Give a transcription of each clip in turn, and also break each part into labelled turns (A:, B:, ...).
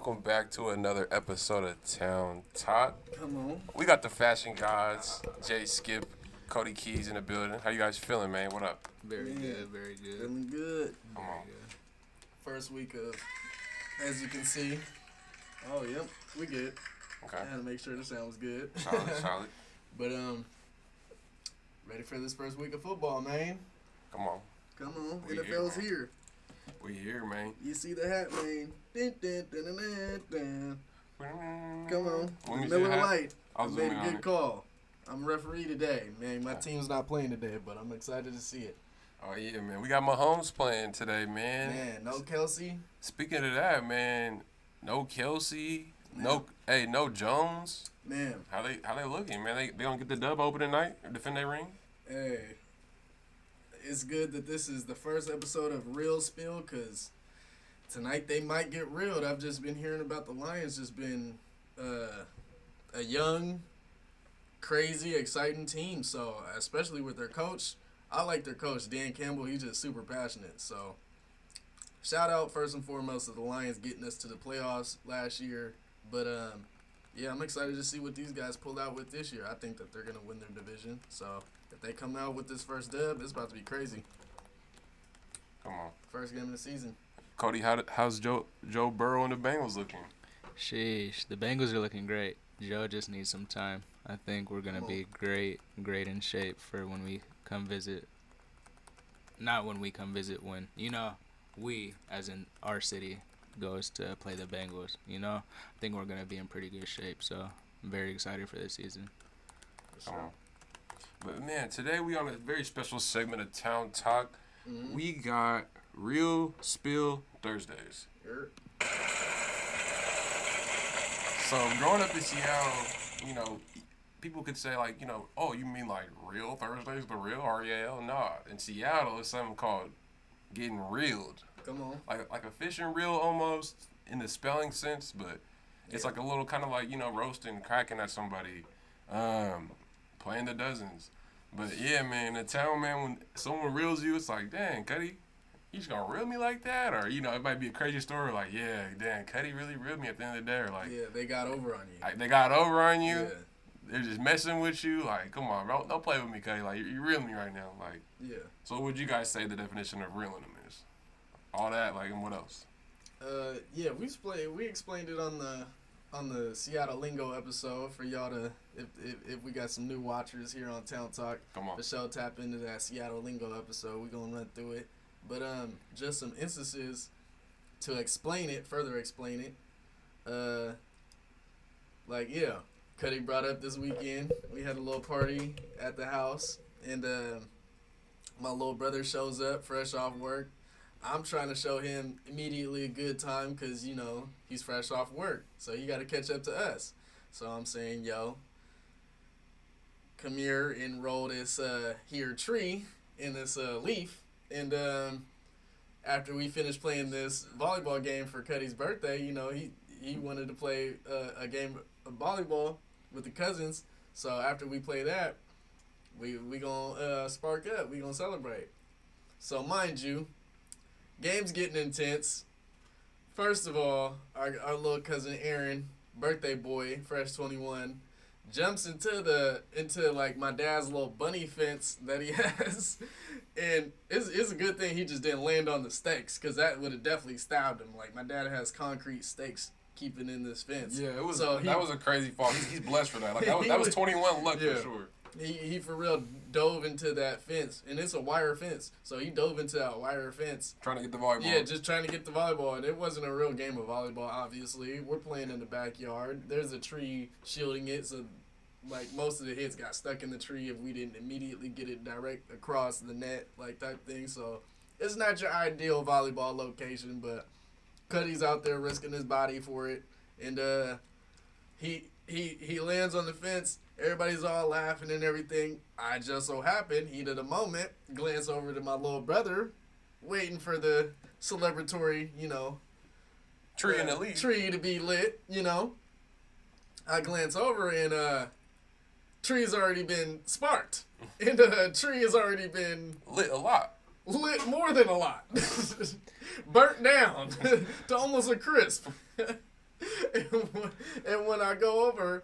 A: welcome back to another episode of Town Talk.
B: Come on.
A: We got the fashion gods, Jskip, Cody Keys in the building. How you guys feeling, man? What up?
C: Very good, very good.
B: Feeling good.
A: Come on.
B: First week of, as you can see. Oh, yep, we good.
A: Okay.
B: I had to make sure the sound was good.
A: Solid.
B: But, ready for this first week of football, man.
A: Come on.
B: Come on.
A: We
B: NFL's
A: here,
B: here.
A: We here, man.
B: You see the hat, man. Dun, dun, dun, dun, dun, dun. Come on.
A: When we
B: Miller
A: see the hat,
B: Lite.
A: I
B: I
A: was
B: made
A: zooming
B: a
A: on
B: good
A: it.
B: call. I'm a referee today, man. My team's not playing today, but I'm excited to see it.
A: Oh, yeah, man. We got Mahomes playing today, man.
B: Man, no Kelsey.
A: Speaking of that, man, no Kelsey, no Jones.
B: Man,
A: How they looking, man? They gonna get the dub opening night or defend their ring?
B: hey. It's good that this is the first episode of Real Spill, because tonight they might get reeled. I've just been hearing about the Lions just been a young, crazy, exciting team. So, especially with their coach. I like their coach, Dan Campbell. He's just super passionate. So, shout out first and foremost to the Lions getting us to the playoffs last year. But, yeah, I'm excited to see what these guys pull out with this year. I think that they're going to win their division. So, if they come out with this first dub, it's about to be crazy.
A: Come on.
B: First game of the season.
A: Cody, how's Joe Burrow and the Bengals looking?
C: Sheesh, the Bengals are looking great. Joe just needs some time. I think we're going to be great in shape for when we come visit. Not when we come visit, when, we, as in our city, goes to play the Bengals. I think we're going to be in pretty good shape. So I'm very excited for this season.
B: For sure.
A: But, man, today we on a very special segment of Town Talk.
B: Mhm.
A: We got Real Spill Thursdays.
B: Sure.
A: So, growing up in Seattle, people could say, like, oh, you mean, like, Real Thursdays, the real, R-E-A-L? Nah. In Seattle, it's something called getting reeled.
B: Come on.
A: Like a fishing reel almost in the spelling sense, but it's like a little kind of like, roasting, cracking at somebody, playing the dozens. But, yeah, man, the town, man, when someone reels you, it's like, dang, Cuddy, you just gonna reel me like that? Or, it might be a crazy story like, yeah, dang, Cuddy really reeled me at the end of the day. Or, like,
B: Yeah, they got over on you.
A: like they got over on you.
B: Yeah.
A: They're just messing with you. Like, come on, bro. Don't play with me, Cuddy. Like, you're reeling me right now. Like,
B: Yeah.
A: so what would you guys say the definition of reeling them is? All that, like, and what else?
B: Yeah, we explained it on the Seattle Lingo episode for y'all to, if we got some new watchers here on Town Talk,
A: Come on.
B: for sure tap into that Seattle Lingo episode. We're gonna run through it. But just some instances to further explain it. Like, yeah, Cuddy brought up this weekend. We had a little party at the house, and my little brother shows up fresh off work. I'm trying to show him immediately a good time because, he's fresh off work. So you got to catch up to us. So I'm saying, yo, come here and roll this here tree in this leaf. And after we finished playing this volleyball game for Cuddy's birthday, he wanted to play a game of volleyball with the cousins. So after we play that, we going to spark up. We going to celebrate. So mind you, game's getting intense. First of all, our little cousin Aaron, birthday boy, fresh 21, jumps into like my dad's little bunny fence that he has, and it's a good thing he just didn't land on the stakes, because that would have definitely stabbed him. Like, my dad has concrete stakes keeping in this fence.
A: Yeah, it was.
B: So
A: that was a crazy fall. He's blessed for that. Like that was 21 luck
B: Yeah.
A: for sure.
B: He for real dove into that fence, and it's a wire fence. So he dove into that wire fence.
A: Trying to get the volleyball.
B: Yeah, just trying to get the volleyball, and it wasn't a real game of volleyball, obviously. We're playing in the backyard. There's a tree shielding it, so, like, most of the hits got stuck in the tree if we didn't immediately get it direct across the net, like, type thing. So it's not your ideal volleyball location, but Cuddy's out there risking his body for it, and he lands on the fence. Everybody's all laughing and everything. I just so happened, heat of the moment, glance over to my little brother, waiting for the celebratory,
A: Tree in the leaf.
B: tree to be lit, I glance over and tree's already been sparked. And the tree has already been
A: Lit a lot.
B: lit more than a lot. Burnt down to almost a crisp. and when I go over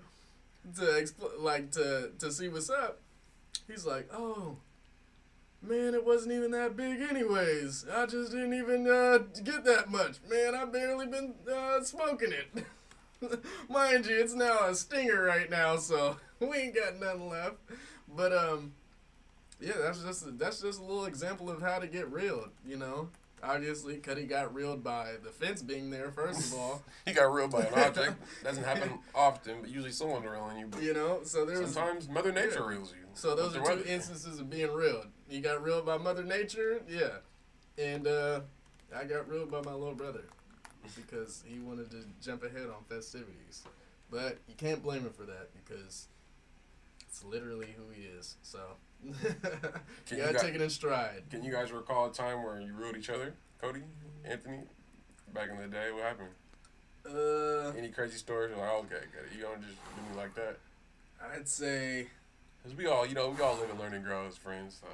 B: to see what's up, he's like, "Oh, man, it wasn't even that big anyways. I just didn't even get that much. Man, I barely been smoking it. Mind you, it's now a stinger right now, so we ain't got nothing left." But yeah, that's just a little example of how to get reeled. You know, obviously, Cuddy got reeled by the fence being there. First of all,
A: He got reeled by an object. Doesn't happen often, but usually someone's reeling you. But
B: you know, so there's
A: sometimes Mother Nature reels you.
B: So those are two instances of being reeled. You got reeled by Mother Nature, yeah, and I got reeled by my little brother because he wanted to jump ahead on festivities. But you can't blame him for that because it's literally who he is. So you gotta take it in stride.
A: Can you guys recall a time where you reeled each other, Kody, Anthony, back in the day? What happened? Any crazy stories? Like, okay, you gonna just do me like that?
B: I'd say,
A: cause we all live and learn and grow as friends. So.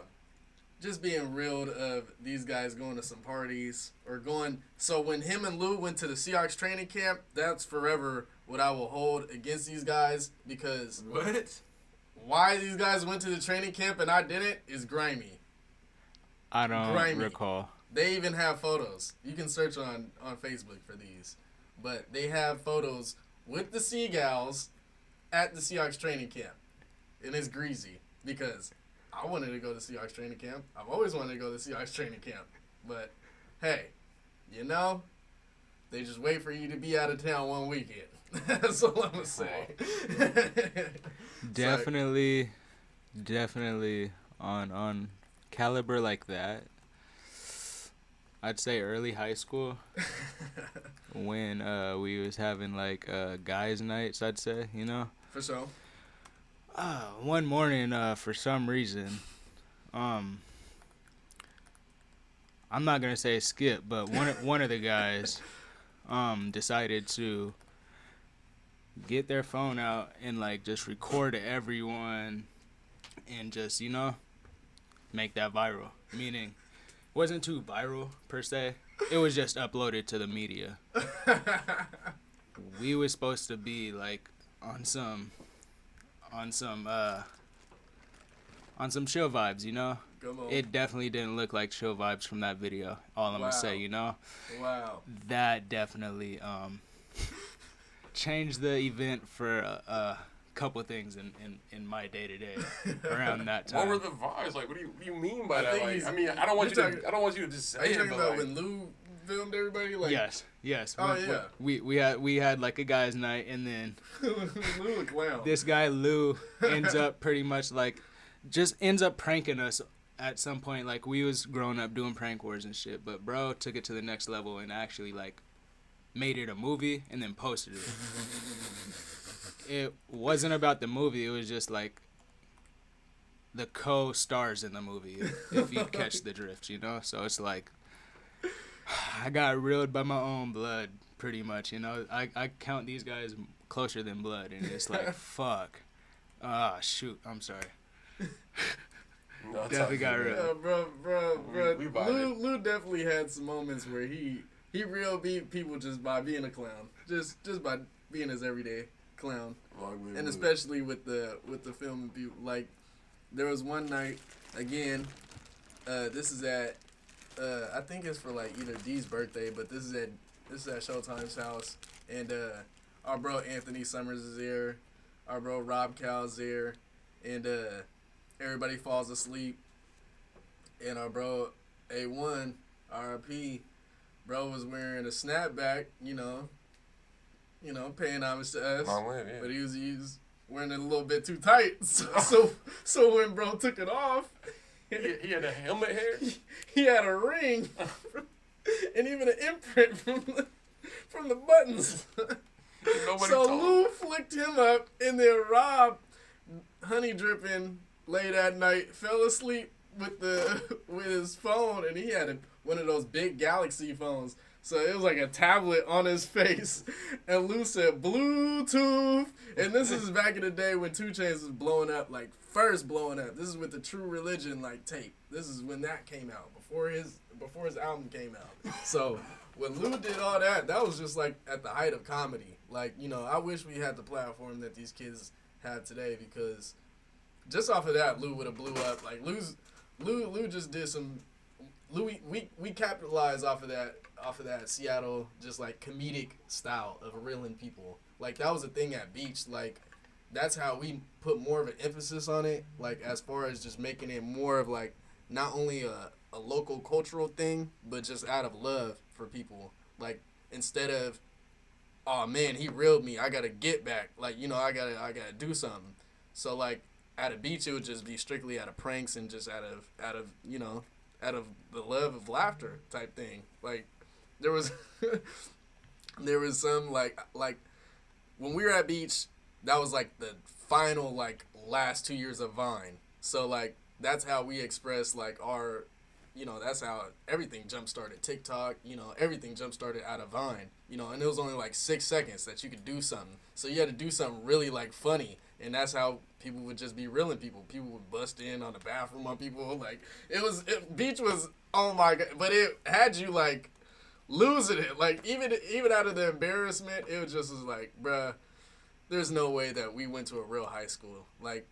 B: Just being reeled of these guys going to some parties or going. So when him and Lou went to the Seahawks training camp, that's forever what I will hold against these guys because
A: What?
B: Why these guys went to the training camp and I didn't is grimy.
C: I don't recall.
B: They even have photos. You can search on Facebook for these. But they have photos with the Seagulls at the Seahawks training camp. And it's greasy because I wanted to go to Seahawks training camp. I've always wanted to go to Seahawks training camp. But, hey, you know, they just wait for you to be out of town one weekend. That's all I'm going to say.
C: Definitely on caliber like that. I'd say early high school when we was having like guys nights, I'd say, you know.
B: For sure.
C: One morning, for some reason, I'm not gonna say Skip, but one of the guys decided to get their phone out and like just record everyone and just, you know, make that viral. Meaning, it wasn't too viral per se. It was just uploaded to the media. We were supposed to be like on some chill vibes, you know? It definitely didn't look like chill vibes from that video. All I'm gonna say, you know?
B: Wow.
C: That definitely changed the event for a couple things in my day to day around that time.
A: What were the vibes like? What do you mean by that? Like, I mean, I don't want you to just say
B: it. Are you talking about
A: like,
B: when Lou filmed everybody? Like,
C: yes.
B: Oh yeah.
C: We had like a guys' night, and then
B: Lou a clown.
C: This guy Lou ends up pretty much like just ends up pranking us at some point. Like we was growing up doing prank wars and shit, but bro took it to the next level and actually like made it a movie and then posted it. It wasn't about the movie. It was just like the co-stars in the movie, if you catch the drift, you know? So it's like, I got reeled by my own blood, pretty much, you know? I count these guys closer than blood, and it's like, fuck. Shoot, I'm sorry.
A: No,
C: definitely got reeled.
B: Yeah, bro. Lou definitely had some moments where he reeled people just by being a clown. Just by being his everyday clown. And especially with the filming people. Like, there was one night, again, this is at, I think it's for like either D's birthday, but this is at Showtime's house, and our bro Anthony Summers is there, our bro Rob Cal's there, and everybody falls asleep, and our bro Ep.1, R.I.P., bro was wearing a snapback, you know, paying homage to us.
A: Live, yeah.
B: But he was wearing it a little bit too tight. So when bro took it off,
A: he had a helmet hair.
B: He had a ring, and even an imprint from the buttons. So Lou flicked him up, and then Rob, honey dripping late at night, fell asleep with his phone, and he had one of those big Galaxy phones. So it was like a tablet on his face, and Lou said Bluetooth. And this is back in the day when 2 Chainz was blowing up, like first blowing up. This is with the True Religion like tape. This is when that came out before his album came out. So when Lou did all that, that was just like at the height of comedy. Like, you know, I wish we had the platform that these kids have today, because just off of that, Lou would have blew up. Like Lou just did some. Louis, we capitalized off of that Seattle just like comedic style of reeling people. Like that was a thing at Beach. Like that's how we put more of an emphasis on it. Like as far as just making it more of like not only a local cultural thing, but just out of love for people. Like instead of, oh man, he reeled me, I gotta get back. Like, you know, I gotta do something. So like at a Beach, it would just be strictly out of pranks and just out of you know, out of the love of laughter type thing. Like there was some like when we were at Beach, that was like the final like last 2 years of Vine. So like that's how we express like our, you know, that's how everything jump started. TikTok, you know, everything jump started out of Vine, you know, and it was only like 6 seconds that you could do something. So you had to do something really like funny, and that's how people would just be reeling people. People would bust in on the bathroom on people. Like Beach was, oh my god, but it had you like losing it. Like even out of the embarrassment, it was just was like, bruh, there's no way that we went to a real high school. Like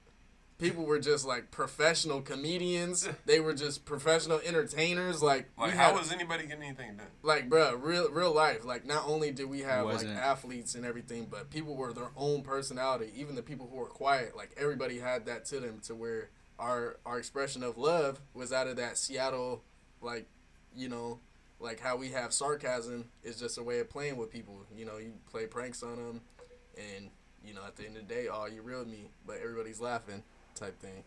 B: people were just like professional comedians. They were just professional entertainers. Like
A: how was anybody getting anything done?
B: Like, bruh, real life. Like, not only did we have like athletes and everything, but people were their own personality. Even the people who were quiet, like everybody had that to them, to where our expression of love was out of that Seattle, like, you know, like how we have sarcasm is just a way of playing with people. You know, you play pranks on them, and you know, at the end of the day, oh, you reeled me, but everybody's laughing, type thing.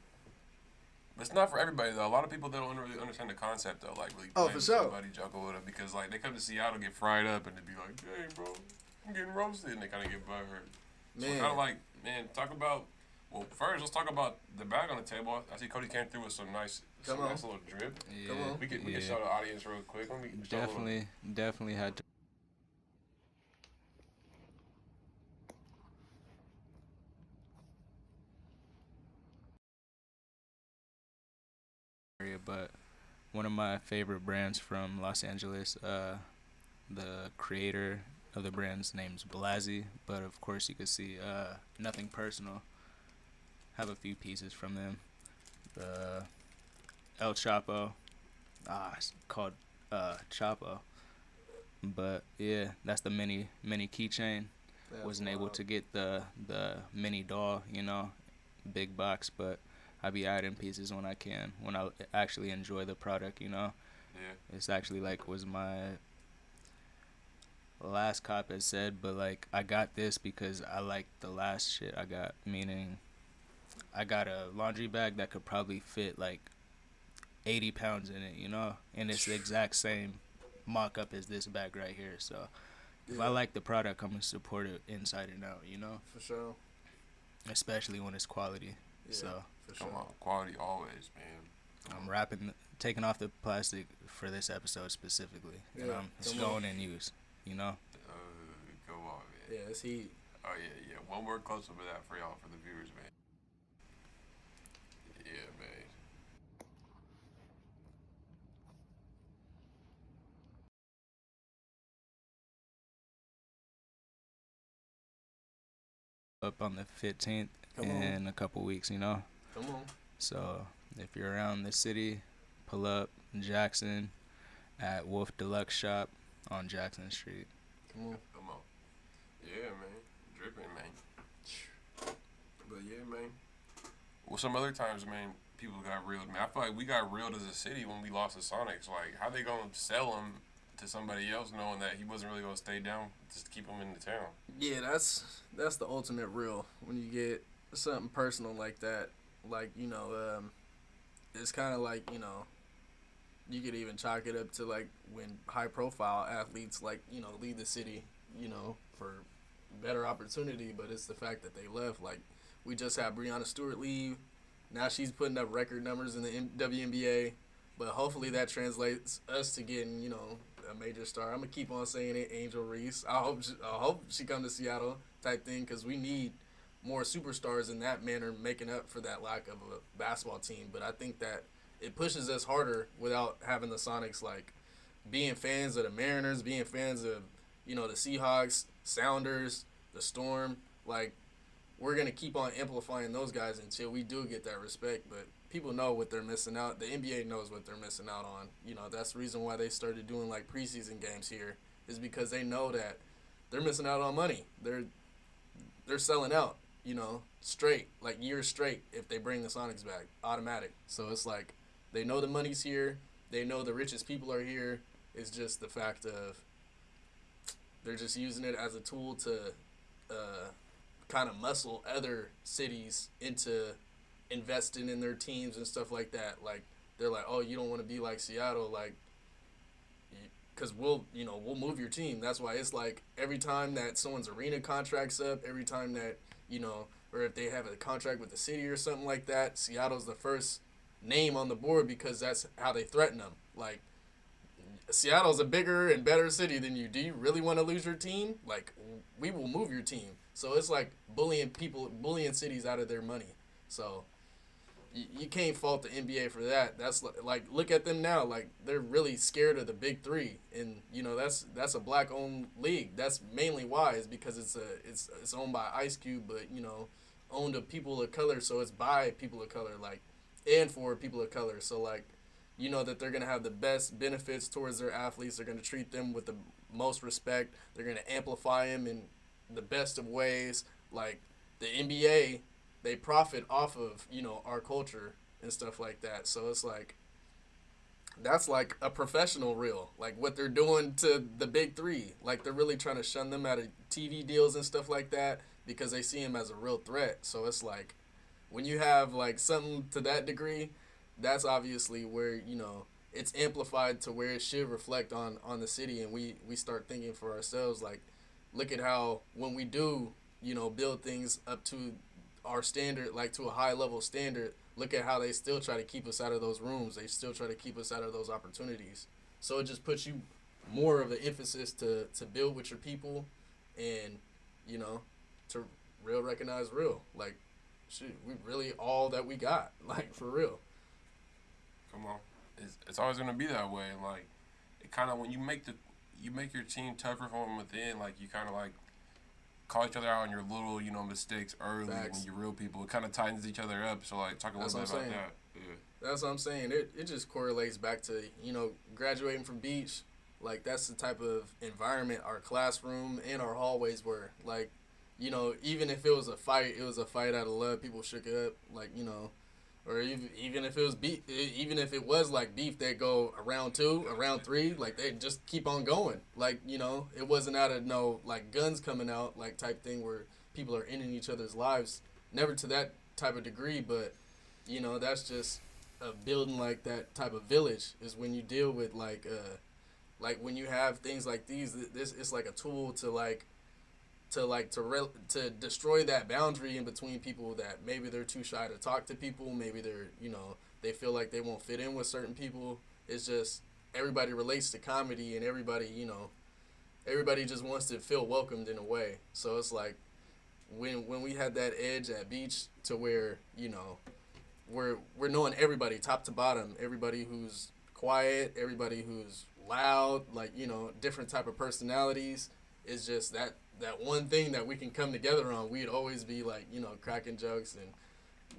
A: It's not for everybody though. A lot of people don't really understand the concept though. Like really
B: for sure.
A: Somebody joke with them, because like they come to Seattle, get fried up, and they be like, "Hey, bro, I'm getting roasted," and they kind of get butthurt. So kind of like, man, talk about. Well, first let's talk about the bag on the table. I see Kody came through with some nice little drip.
C: Yeah,
A: come on. We can show the audience real quick. Let me
C: definitely had to. But one of my favorite brands from Los Angeles, the creator of the brand's name's Blasi, but of course you could see Nothing Personal. Have a few pieces from them. The El Chapo, it's called Chapo. But yeah, that's the mini keychain. Wasn't able to get the mini doll, you know, big box, but I be adding pieces when I can, when I actually enjoy the product, you know.
A: Yeah.
C: It's actually like was my last cop has said, but like I got this because I like the last shit I got, meaning I got a laundry bag that could probably fit like 80 pounds in it, you know, and it's the exact same mock-up as this bag right here. So if I like the product, I'm gonna support it inside and out, you know.
B: For sure.
C: Especially when it's quality.
B: Yeah,
C: so
A: come on, quality always, man.
C: I'm taking off the plastic for this episode specifically, and it's going in use, you know.
A: Go on, man.
B: Yeah, it's heat.
A: Oh yeah. One more close up of that for y'all, for the viewers, man. Yeah, man.
C: Up on the 15th in a couple weeks, you know.
B: Come on.
C: So if you're around the city, pull up Jackson at Wolf Deluxe Shop on Jackson Street.
B: Come on.
A: Yeah, man. Dripping, man. But yeah, man. Well, some other times, man, people got reeled. Man, I feel like we got reeled as a city when we lost the Sonics. Like, how they gonna sell him to somebody else knowing that he wasn't really gonna stay down just to keep him in the town?
B: Yeah, that's the ultimate real, when you get something personal like that. Like, you know, it's kind of like, you know, you could even chalk it up to like when high profile athletes, like, you know, leave the city, you know, for better opportunity, but it's the fact that they left. Like, we just had Breonna Stewart leave. Now she's putting up record numbers in the WNBA, but hopefully that translates us to getting, you know, a major star. I'm gonna keep on saying it, Angel Reese. I hope she come to Seattle type thing because we need more superstars in that manner, making up for that lack of a basketball team. But I think that it pushes us harder without having the Sonics like being fans of the Mariners, being fans of the Seahawks, Sounders, the Storm. Like we're gonna keep on amplifying those guys until we do get that respect. But people know what they're missing out. The NBA knows what they're missing out on. That's the reason why they started doing like preseason games here is because they know that they're missing out on money. They're selling out. Straight like years straight if they bring the Sonics back, automatic. So it's like they know the money's here. They know the richest people are here. It's just the fact of they're just using it as a tool to kind of muscle other cities into investing in their teams and stuff like that. Like they're like, oh, you don't want to be like Seattle, like, because we'll move your team. That's why it's like every time that someone's arena contract's up, every time that or if they have a contract with the city or something like that, Seattle's the first name on the board because that's how they threaten them. Like, Seattle's a bigger and better city than you. Do you really want to lose your team? Like, we will move your team. So it's like bullying cities out of their money. So you can't fault the NBA for that. That's like, look at them now. Like, they're really scared of the big three, and that's a black-owned league. That's mainly why is because it's owned by Ice Cube, but owned to people of color, so it's by people of color, like, and for people of color. So like, that they're gonna have the best benefits towards their athletes. They're gonna treat them with the most respect. They're gonna amplify them in the best of ways. Like the NBA, they profit off of our culture and stuff like that. So it's like that's like a professional reel, like what they're doing to the big three. Like they're really trying to shun them out of TV deals and stuff like that because they see them as a real threat. So it's like when you have like something to that degree, that's obviously where it's amplified to where it should reflect on the city, and we start thinking for ourselves like, look at how when we do build things up to our standard, like to a high level standard, look at how they still try to keep us out of those rooms. They still try to keep us out of those opportunities. So it just puts you more of an emphasis to build with your people and, to real recognize real. Like, shoot, we really all that we got, like, for real.
A: Come on. It's always going to be that way. Like, it kind of, when you make your team tougher from within, like, you kind of, like, call each other out on your little, mistakes early. Facts. When you're real people. It kind of tightens each other up. So, like, talk a little bit about that. Yeah.
B: That's what I'm saying. It just correlates back to, graduating from beach. Like, that's the type of environment our classroom and our hallways were. Like, even if it was a fight out of love. People shook it up. Like, or even if it was beef, even if it was like beef, they'd go around 2, around 3, like they just keep on going. Like, it wasn't out of no like guns coming out, like type thing where people are ending each other's lives. Never to that type of degree, but that's just a building like that type of village is when you deal with like when you have things like these. This is like a tool to destroy that boundary in between people that maybe they're too shy to talk to people. Maybe they're, they feel like they won't fit in with certain people. It's just everybody relates to comedy and everybody just wants to feel welcomed in a way. So it's like when we had that edge at beach to where, we're knowing everybody top to bottom, everybody who's quiet, everybody who's loud, like, different type of personalities. It's just that one thing that we can come together on. We'd always be like, cracking jokes and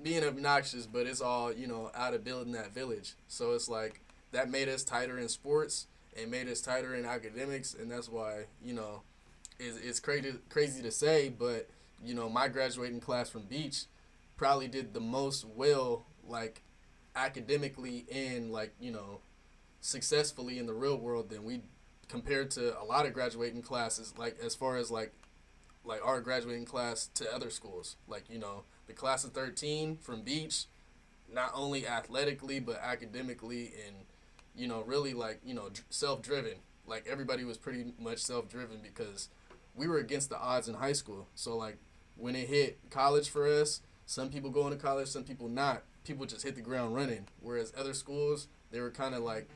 B: being obnoxious, but it's all, out of building that village. So it's like that made us tighter in sports and made us tighter in academics. And that's why, it's crazy to say, but, my graduating class from Beach probably did the most well, like academically and like, successfully in the real world than we compared to a lot of graduating classes, like as far as like our graduating class to other schools. Like, the class of 13 from Beach, not only athletically but academically and, really like, self-driven. Like everybody was pretty much self-driven because we were against the odds in high school. So like when it hit college for us, some people going to college, some people not. People just hit the ground running. Whereas other schools, they were kind of like,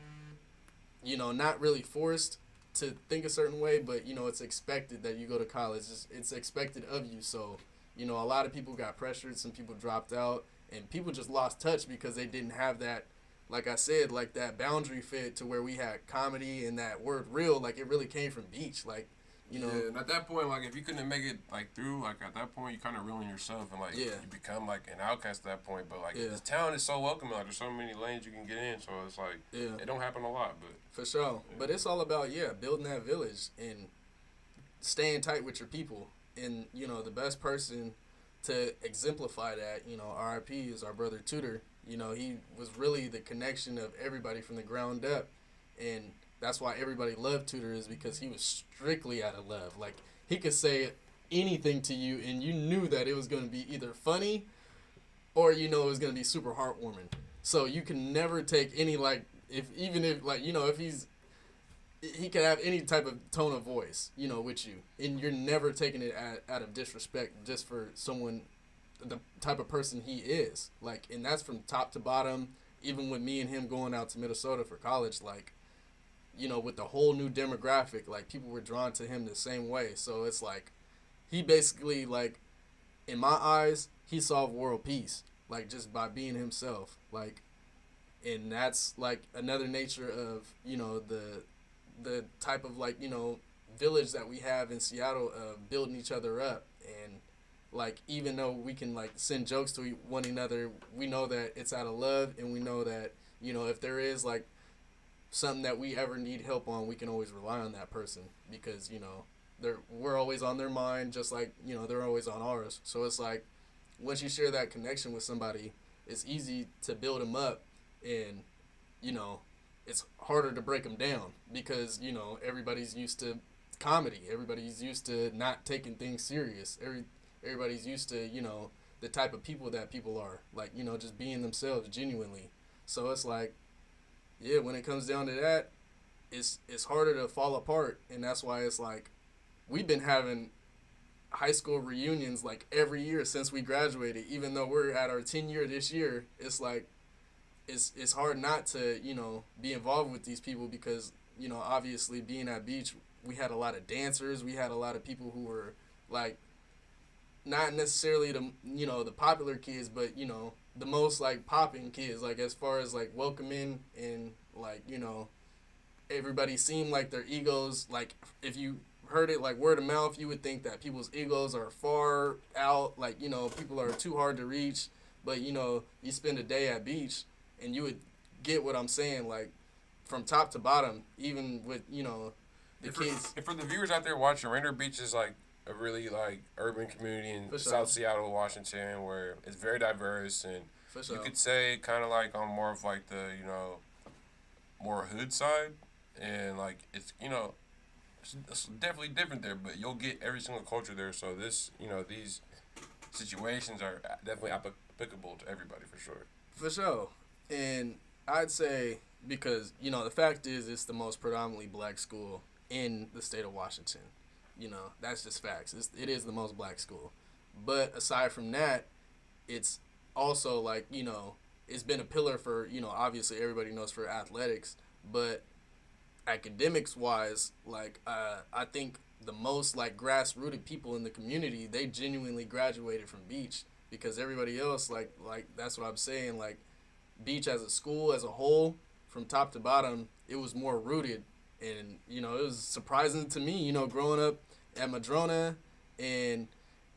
B: not really forced, to think a certain way, but you know it's expected that you go to college. It's expected of you. So you know a lot of people got pressured. Some people dropped out, and people just lost touch because they didn't have that. Like I said, like that boundary fit to where we had comedy and that word real. Like it really came from beach. Like you know.
A: Yeah, and at that point, like if you couldn't make it like through, like at that point, you kind of ruin yourself and like you become like an outcast at that point. But like this town is so welcoming. Like there's so many lanes you can get in, so it's like it don't happen a lot, but
B: for sure. Yeah. But it's all about building that village and staying tight with your people. And you know the best person to exemplify that, you know, R.I.P. is our brother Tudor. You know, he was really the connection of everybody from the ground up, and that's why everybody loved Tudor is because he was strictly out of love. Like he could say anything to you, and you knew that it was going to be either funny, or you know it was going to be super heartwarming. So you can never take any if he could have any type of tone of voice, you know, with you, and you're never taking it out of disrespect just for someone. The type of person he is, like, and that's from top to bottom. Even with me and him going out to Minnesota for college, like, you know, with the whole new demographic, like people were drawn to him the same way. So it's like he basically, like, in my eyes, he solved world peace, like just by being himself, like, and that's like another nature of, you know, the type of, like, you know, village that we have in Seattle of building each other up. And like, even though we can, like, send jokes to one another, we know that it's out of love, and we know that, you know, if there is, like, something that we ever need help on, we can always rely on that person because, you know, we're always on their mind just like, you know, they're always on ours. So it's like, once you share that connection with somebody, it's easy to build them up, and, you know, it's harder to break them down because, you know, everybody's used to comedy. Everybody's used to not taking things serious. Everybody's used to, you know, the type of people that people are, like, you know, just being themselves genuinely. So it's like, yeah, when it comes down to that, it's harder to fall apart. And that's why it's like, we've been having high school reunions like every year since we graduated. Even though we're at our 10th year this year, it's like, it's hard not to, you know, be involved with these people because, you know, obviously being at beach, we had a lot of dancers. We had a lot of people who were, like, not necessarily the, you know, the popular kids, but, you know, the most, like, popping kids, like, as far as, like, welcoming and, like, you know, everybody seemed like their egos, like, if you heard it, like, word of mouth, you would think that people's egos are far out, like, you know, people are too hard to reach, but, you know, you spend a day at beach, and you would get what I'm saying, like, from top to bottom, even with, you know, the kids.
A: And for the viewers out there watching, Rainier Beach is, like, a really, like, urban community in South Seattle, Washington, where it's very diverse, and you could say kind of like on more of, like, the, you know, more hood side, and, like, it's, you know, it's definitely different there, but you'll get every single culture there, so this, you know, these situations are definitely applicable to everybody, for sure.
B: For sure. And I'd say, because, you know, the fact is it's the most predominantly black school in the state of Washington. You know, that's just facts. It is the most black school. But aside from that, it's also, like, you know, it's been a pillar for, you know, obviously everybody knows for athletics. But academics-wise, like, I think the most, like, grassrooted people in the community, they genuinely graduated from Beach. Because everybody else, like that's what I'm saying, like, Beach as a school, as a whole, from top to bottom, it was more rooted. And, you know, it was surprising to me, you know, growing up at Madrona, and,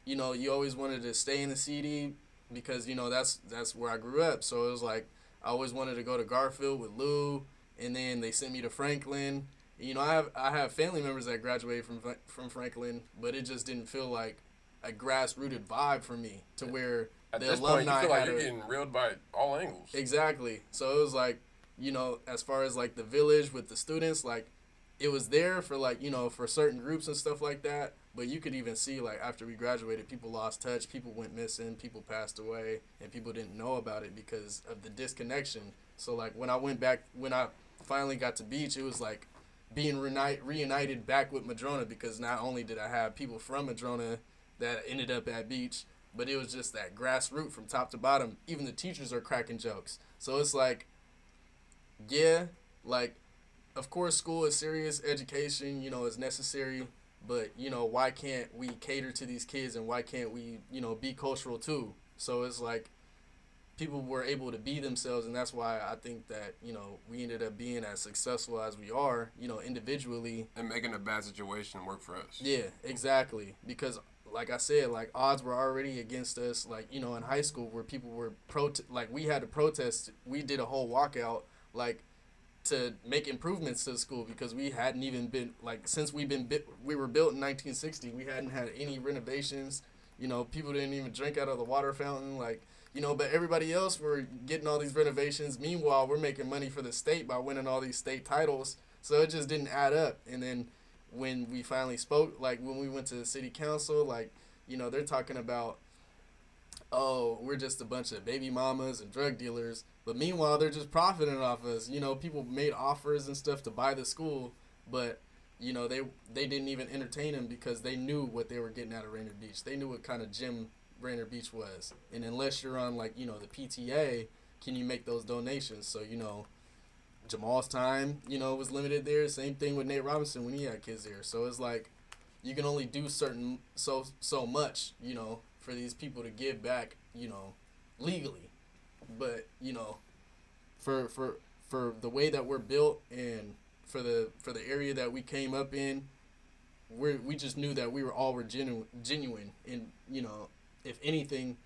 B: you know, you always wanted to stay in the CD because, you know, that's where I grew up. So it was like I always wanted to go to Garfield with Lou, and then they sent me to Franklin. You know, I have family members that graduated from Franklin, but it just didn't feel like a grassrooted vibe for me to where
A: at
B: the
A: this
B: alumni
A: point, you feel like you're getting reeled by all angles.
B: Exactly. So it was like, you know, as far as, like, the village with the students, like, it was there for, like, you know, for certain groups and stuff like that. But you could even see, like, after we graduated, people lost touch, people went missing, people passed away, and people didn't know about it because of the disconnection. So, like, when I finally got to Beach, it was like being reunited back with Madrona, because not only did I have people from Madrona that ended up at Beach, but it was just that grassroots from top to bottom. Even the teachers are cracking jokes. So it's like, yeah, like, of course, school is serious. Education, is necessary. But, why can't we cater to these kids and why can't we, be cultural too? So it's like people were able to be themselves, and that's why I think that, we ended up being as successful as we are, individually.
A: And making a bad situation work for us.
B: Yeah, exactly. Because, like I said, like, odds were already against us, like, in high school where people were, like, we had to protest. We did a whole walkout, like, to make improvements to the school because we hadn't even been, like, since we were built in 1960, we hadn't had any renovations. People didn't even drink out of the water fountain, like, but everybody else were getting all these renovations. Meanwhile, we're making money for the state by winning all these state titles. So it just didn't add up. And then when we finally spoke, like when we went to the city council, like, they're talking about, oh, we're just a bunch of baby mamas and drug dealers. But meanwhile, they're just profiting off us. People made offers and stuff to buy the school, but, they didn't even entertain them because they knew what they were getting out of Rainier Beach. They knew what kind of gym Rainier Beach was. And unless you're on, like, the PTA, can you make those donations? So, Jamal's time, was limited there. Same thing with Nate Robinson when he had kids there. So it's like you can only do so much, for these people to give back, legally. But, for the way that we're built and for the area that we came up in, we just knew that we were genuine. And, if anything,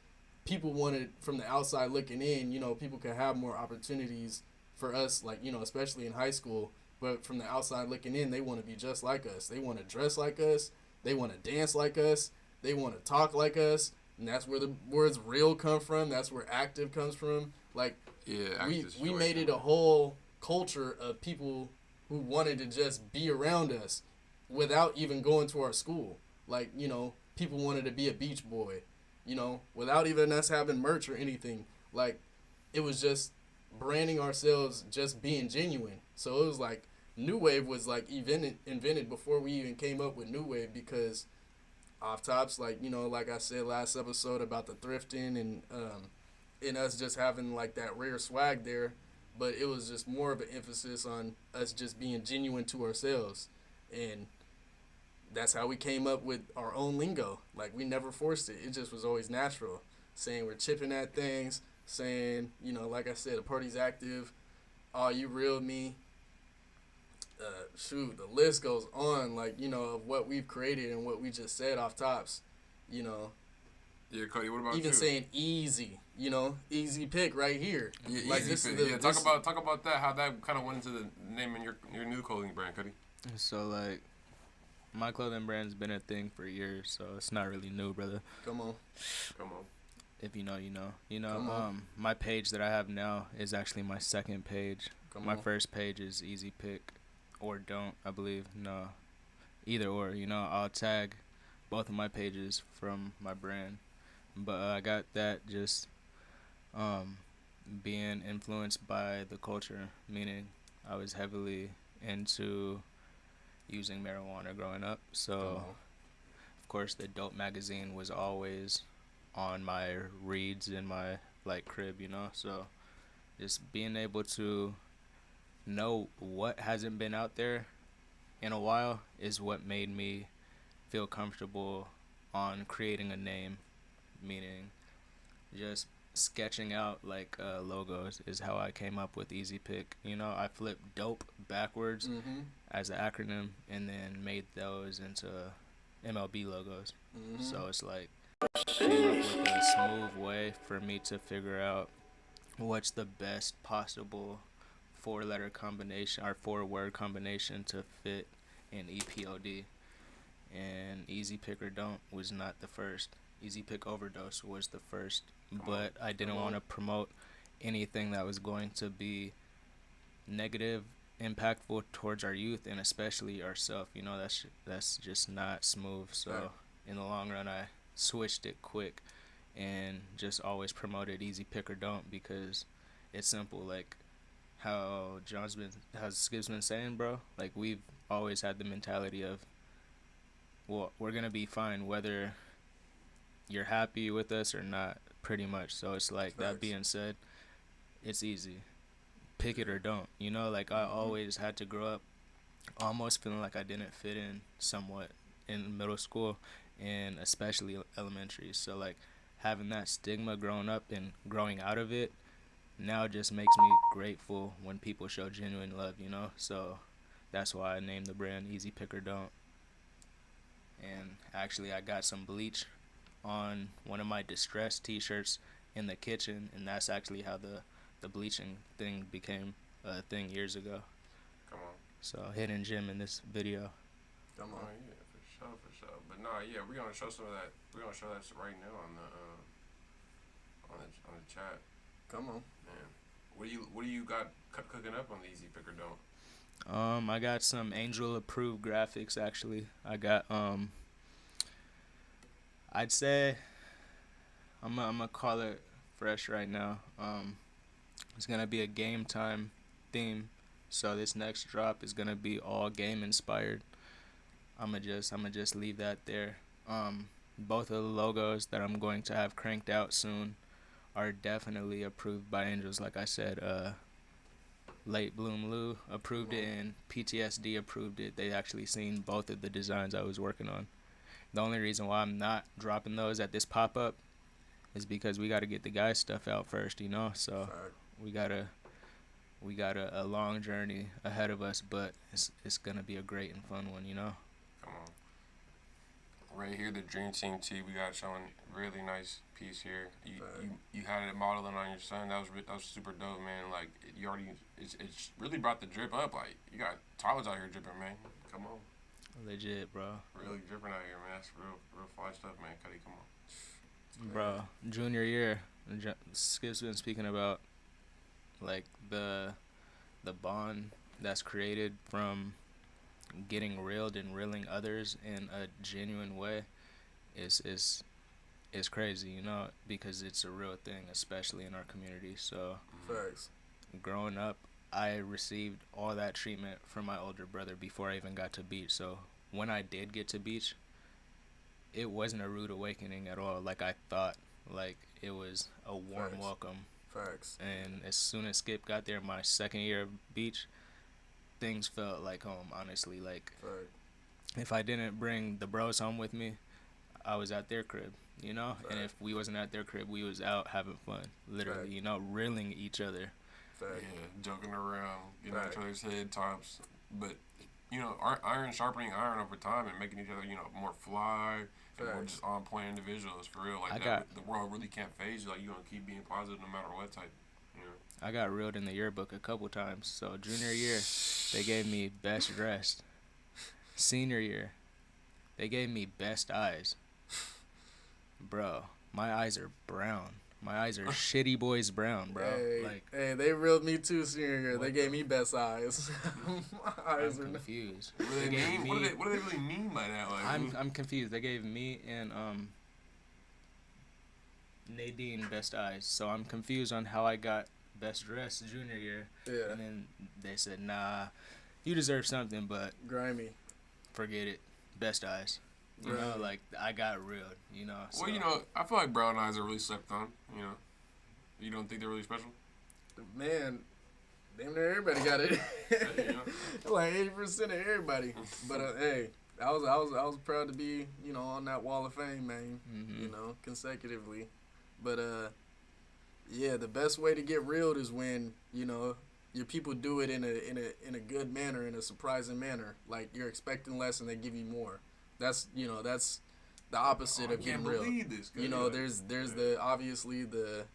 B: people wanted, from the outside looking in, people could have more opportunities for us, like, especially in high school. But from the outside looking in, they want to be just like us. They want to dress like us. They want to dance like us. They want to talk like us. And that's where the words real come from. That's where active comes from. Like,
A: yeah,
B: we made it a whole culture of people who wanted to just be around us without even going to our school. Like, people wanted to be a beach boy, without even us having merch or anything. Like, it was just branding ourselves, just being genuine. So it was like New Wave was like invented before we even came up with New Wave, because off tops, like, like I said last episode about the thrifting and us just having like that rare swag there, but it was just more of an emphasis on us just being genuine to ourselves. And that's how we came up with our own lingo. Like, we never forced it. It just was always natural. Saying we're chipping at things, saying, like I said, the party's active. Oh, you real me. Shoot, the list goes on, like, of what we've created and what we just said off tops,
A: Yeah, Cody, what about
B: even
A: you?
B: saying easy, easy pick right here.
A: Yeah,
B: like,
A: easy
B: this
A: pick.
B: is the,
A: Yeah,
B: this,
A: talk about that, how that kind of went into the name in your new clothing brand, Cody.
C: So, like, my clothing brand's been a thing for years, so it's not really new, brother.
B: Come on.
C: If you know, you know. My page that I have now is actually my second page. My first page is easy pick or don't, I believe. No, either or. I'll tag both of my pages from my brand. But I got that just being influenced by the culture, meaning I was heavily into using marijuana growing up. So, of course, the Dope magazine was always on my reads in my, like, crib, So just being able to know what hasn't been out there in a while is what made me feel comfortable on creating a name, meaning just sketching out, like, logos is how I came up with Easy Pick. I flipped dope backwards as an acronym and then made those into MLB logos. So it's like came up with a smooth way for me to figure out what's the best possible four-letter combination or four-word combination to fit in EPOD. And Easy Pick or Don't was not the first. Easy Pick Overdose was the first, but I didn't want to promote anything that was going to be negative, impactful towards our youth and especially ourselves. That's just not smooth. So in the long run, I switched it quick and just always promoted Easy Pick or Don't because it's simple. Like how Skip's been saying, bro. Like, we've always had the mentality of, well, we're gonna be fine whether you're happy with us or not, pretty much. So it's like, that being said, it's easy. pick it or don't. You know, like I always had to grow up almost feeling like I didn't fit in somewhat in middle school and especially elementary. So like having that stigma growing up and growing out of it now just makes me grateful when people show genuine love, you know? So that's why I named the brand Easy Pick or Don't. And actually I got some bleach on one of my distressed t-shirts in the kitchen, and that's actually how the bleaching thing became a thing years ago.
A: Come on.
C: So hidden gem in this video.
B: Come on.
A: Oh, yeah, for sure. But no, yeah, we're gonna show some of that. We're gonna show that right now on the chat.
B: Come on.
A: Man, what do you got cooking up on the Easy Pick or Don't?
C: I got some Angel approved graphics actually. I got I'd say I'm gonna call it fresh right now. It's gonna be a game time theme. So this next drop is gonna be all game inspired. I'ma just leave that there. Both of the logos that I'm going to have cranked out soon are definitely approved by Angels. Like I said, Late Bloom Lou approved it and PTSD approved it. They actually seen both of the designs I was working on. The only reason why I'm not dropping those at this pop-up is because we got to get the guys' stuff out first, you know? So we got a long journey ahead of us, but it's going to be a great and fun one, you know?
A: Come on. Right here, the Dream Team tee we got showing really nice piece here. You had it modeling on your son. That was super dope, man. Like you already, it's really brought the drip up. Like you got Tyler's out here dripping, man. Come on.
C: Legit, bro.
A: Really dripping out here, man. That's real fly stuff, man. Cuddy, come on.
C: Bro, junior year, Skip's been speaking about like the bond that's created from getting reeled and reeling others in a genuine way is crazy, you know, because it's a real thing, especially in our community. So
B: Facts.
C: Growing up, I received all that treatment from my older brother before I even got to beach. So when I did get to beach, it wasn't a rude awakening at all. Like I thought, like it was a warm welcome.
B: Facts.
C: And as soon as Skip got there, my second year of beach, things felt like home, honestly. Like if I didn't bring the bros home with me, I was at their crib, you know? And if we wasn't at their crib, we was out having fun, literally, you know, reeling each other.
A: Yeah, joking around, getting each other's head tops. But, you know, iron sharpening iron over time and making each other, you know, more fly and more just on point individuals, for real. Like the world really can't phase you. Like, you're going to keep being positive no matter what type, you know.
C: I got reeled in the yearbook a couple times. So junior year, they gave me best dressed. Senior year, they gave me best eyes. Bro, my eyes are brown. My eyes are shitty boys brown, bro.
B: Hey, they reeled me too senior year. They gave me best eyes. My eyes
C: I'm confused.
A: What do they mean? What do they really mean by that? Like,
C: I'm confused. They gave me and Nadine best eyes. So I'm confused on how I got best dressed junior year.
B: Yeah.
C: And then they said, nah, you deserve something, but
B: grimy.
C: Forget it. Best eyes. You know, like, I got reeled, you know. So.
A: Well, you know, I feel like brown eyes are really slept on, you know. You don't think they're really special?
B: Man, damn near everybody got it. Like 80% of everybody. But, hey, I was proud to be, you know, on that wall of fame, man, you know, consecutively. But, yeah, the best way to get reeled is when, you know, your people do it in a good manner, in a surprising manner. Like, you're expecting less and they give you more. That's, you know, that's the opposite of getting real. You know, there's the obviously the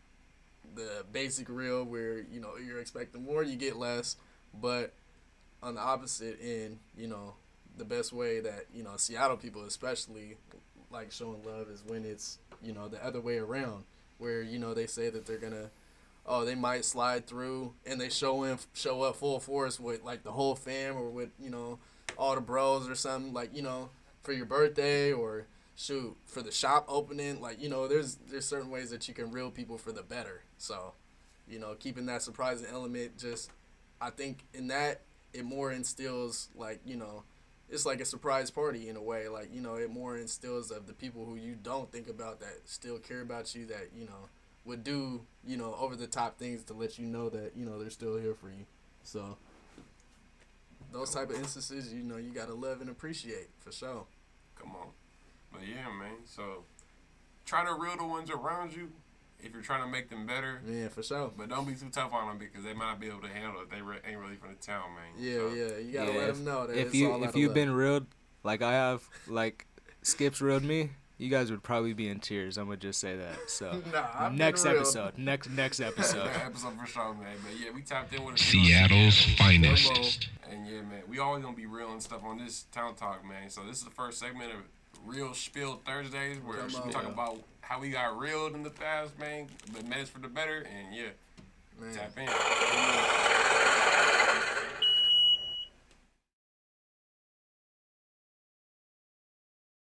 B: basic real where, you know, you're expecting more, you get less. But on the opposite end, you know, the best way that, you know, Seattle people especially like showing love is when it's, you know, the other way around, where, you know, they say that they're gonna, they might slide through and they show up full force with like the whole fam or with, you know, all the bros or something, like, you know, for your birthday or shoot for the shop opening. Like, you know, there's certain ways that you can reel people for the better. So, you know, keeping that surprising element, just I think in that it more instills, like, you know, it's like a surprise party in a way. Like, you know, it more instills of the people who you don't think about that still care about you, that, you know, would do, you know, over the top things to let you know that, you know, they're still here for you. So those type of instances, you know, you gotta love and appreciate for sure.
A: Come on. But yeah, man. So try to reel the ones around you if you're trying to make them better.
B: Yeah, for sure.
A: But don't be too tough on them because they might not be able to handle it. They ain't really from the town, man.
B: Yeah,
A: so,
B: you gotta let them know that
C: if
B: it's
C: you
B: all
C: if you've been reeled like I have, like Skip's reeled me, you guys would probably be in tears. I'm gonna just say that. So
B: I've
C: next
B: been reeled.
C: episode, next episode.
A: Next episode for sure, man. But yeah, we tapped in with a
D: Seattle's finest.
A: And yeah, man, we always gonna be real and stuff on this Town Talk, man. So this is the first segment of Real Spill Thursdays, where we talk about how we got reeled in the past, man, but made us for the better, and yeah,
B: Man.
A: tap in.